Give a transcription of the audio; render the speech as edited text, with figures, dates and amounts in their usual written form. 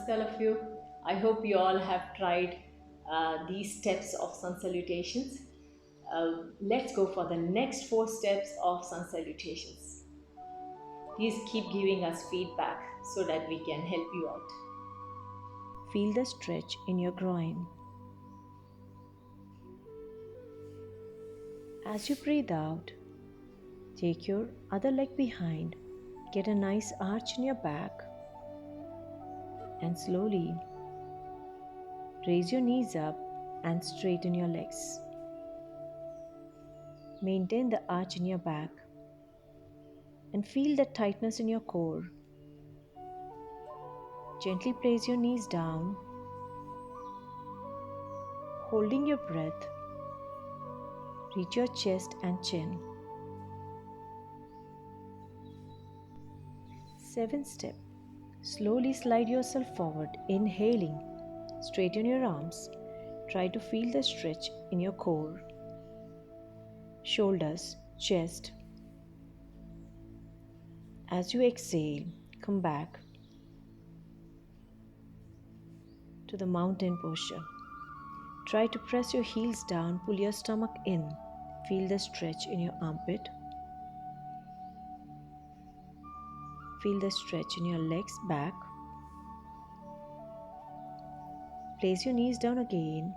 Namaskar of you. I hope you all have tried these steps of sun salutations. Let's go for the next four steps of sun salutations. Please keep giving us feedback so that we can help you out. Feel the stretch in your groin. As you breathe out, take your other leg behind, get a nice arch in your back, and slowly raise your knees up and straighten your legs. Maintain the arch in your back and feel the tightness in your core. Gently place your knees down, holding your breath. Reach your chest and chin. 7th step. Slowly slide yourself forward, inhaling. Straighten your arms. Try to feel the stretch in your core, shoulders, chest. As you exhale, come back to the mountain posture. Try to press your heels down, pull your stomach in. Feel the stretch in your armpit. Feel the stretch in your legs back. Place your knees down again